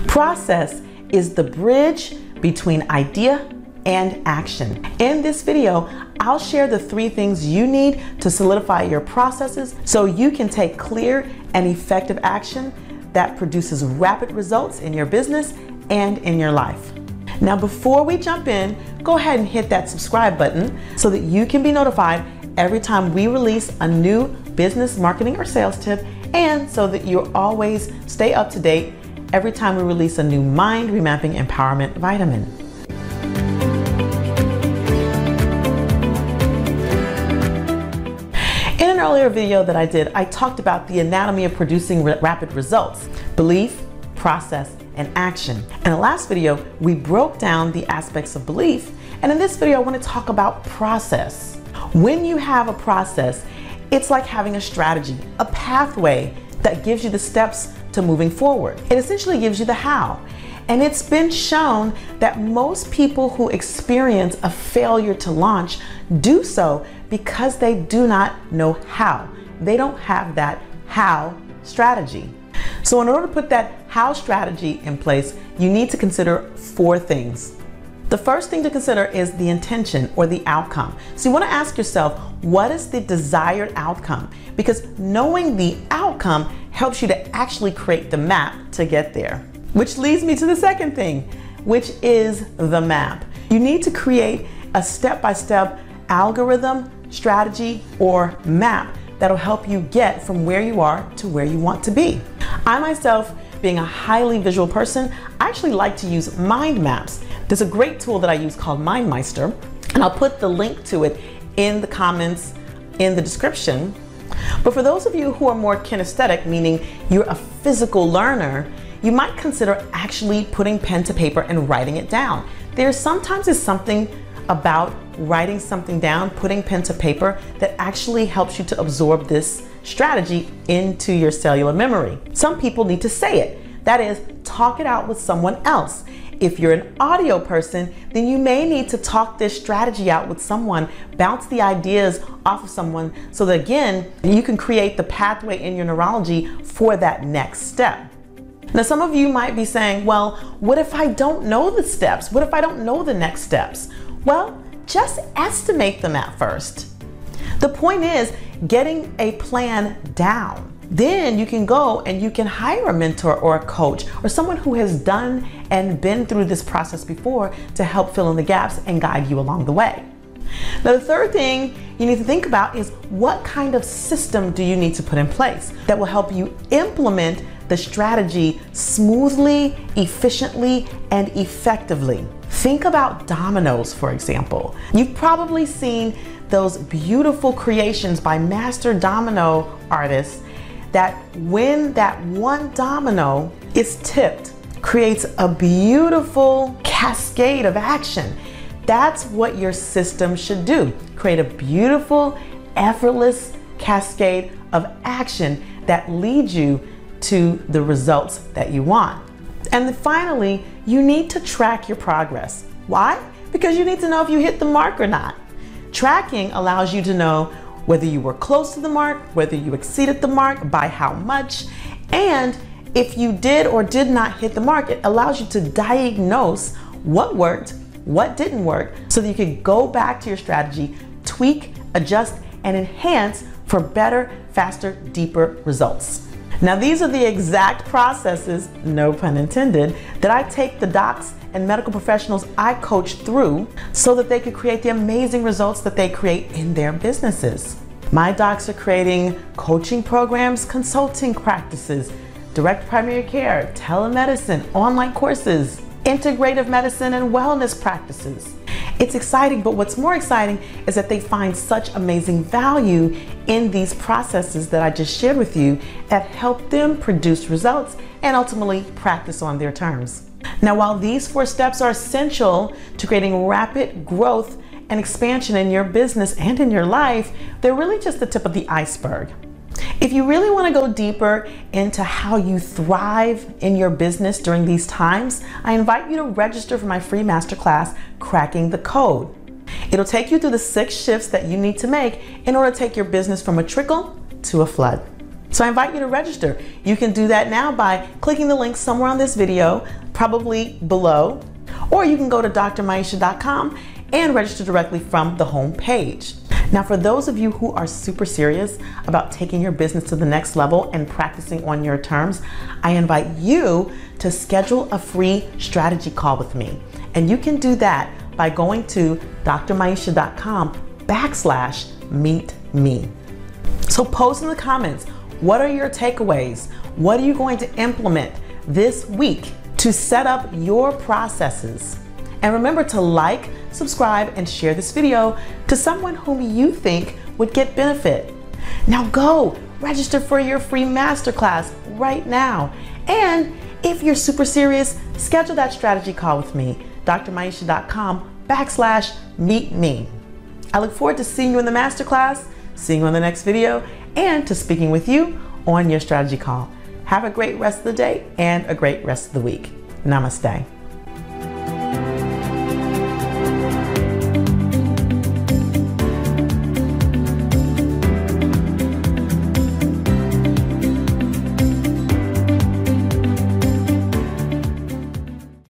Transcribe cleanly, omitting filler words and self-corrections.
Process is the bridge between idea and action. In this video, I'll share the 3 things you need to solidify your processes so you can take clear and effective action that produces rapid results in your business and in your life. Now, before we jump in, go ahead and hit that subscribe button so that you can be notified every time we release a new business, marketing, or sales tip, and so that you always stay up to date every time we release a new Mind Remapping Empowerment Vitamin. In an earlier video that I did, I talked about the anatomy of producing rapid results: belief, process, and action. In the last video, we broke down the aspects of belief, and in this video, I want to talk about process. When you have a process, it's like having a strategy, a pathway that gives you the steps to moving forward. It essentially gives you the how. And it's been shown that most people who experience a failure to launch do so because they do not know how. They don't have that how strategy. So in order to put that how strategy in place, you need to consider 4 things. The first thing to consider is the intention or the outcome. So you want to ask yourself, what is the desired outcome? Because knowing the outcome helps you to actually create the map to get there. Which leads me to the second thing, which is the map. You need to create a step-by-step algorithm, strategy, or map that'll help you get from where you are to where you want to be. I myself, being a highly visual person, I actually like to use mind maps. There's a great tool that I use called MindMeister, and I'll put the link to it in the comments in the description. But for those of you who are more kinesthetic, meaning you're a physical learner, you might consider actually putting pen to paper and writing it down. There sometimes is something about writing something down, putting pen to paper, that actually helps you to absorb this strategy into your cellular memory. Some people need to say it. That is, talk it out with someone else. If you're an audio person, then you may need to talk this strategy out with someone, bounce the ideas off of someone, so that again, you can create the pathway in your neurology for that next step. Now, some of you might be saying, well, what if I don't know the steps? What if I don't know the next steps? Well, just estimate them at first. The point is getting a plan down. Then you can go and you can hire a mentor or a coach or someone who has done and been through this process before to help fill in the gaps and guide you along the way. Now, the third thing you need to think about is what kind of system do you need to put in place that will help you implement the strategy smoothly, efficiently, and effectively. Think about dominoes, for example. You've probably seen those beautiful creations by master domino artists that when that one domino is tipped, creates a beautiful cascade of action. That's what your system should do. Create a beautiful, effortless cascade of action that leads you to the results that you want. And then finally, you need to track your progress. Why? Because you need to know if you hit the mark or not. Tracking allows you to know whether you were close to the mark, whether you exceeded the mark, by how much, and if you did or did not hit the mark, it allows you to diagnose what worked, what didn't work, so that you can go back to your strategy, tweak, adjust, and enhance for better, faster, deeper results. Now, these are the exact processes, no pun intended, that I take the docs and medical professionals I coach through so that they could create the amazing results that they create in their businesses. My docs are creating coaching programs, consulting practices, direct primary care, telemedicine, online courses, integrative medicine, and wellness practices. It's exciting, but what's more exciting is that they find such amazing value in these processes that I just shared with you that help them produce results and ultimately practice on their terms. Now, while these 4 steps are essential to creating rapid growth and expansion in your business and in your life, they're really just the tip of the iceberg. If you really want to go deeper into how you thrive in your business during these times, I invite you to register for my free masterclass, Cracking the Code. It'll take you through the 6 shifts that you need to make in order to take your business from a trickle to a flood. So I invite you to register. You can do that now by clicking the link somewhere on this video, probably below, or you can go to drmaisha.com and register directly from the home page. Now, for those of you who are super serious about taking your business to the next level and practicing on your terms, I invite you to schedule a free strategy call with me. And you can do that by going to drmaisha.com/meet me. So post in the comments, what are your takeaways? What are you going to implement this week to set up your processes? And remember to like, subscribe, and share this video to someone whom you think would get benefit. Now go register for your free masterclass right now. And if you're super serious, schedule that strategy call with me, drmaisha.com/meet me. I look forward to seeing you in the masterclass, seeing you on the next video, and to speaking with you on your strategy call. Have a great rest of the day and a great rest of the week. Namaste.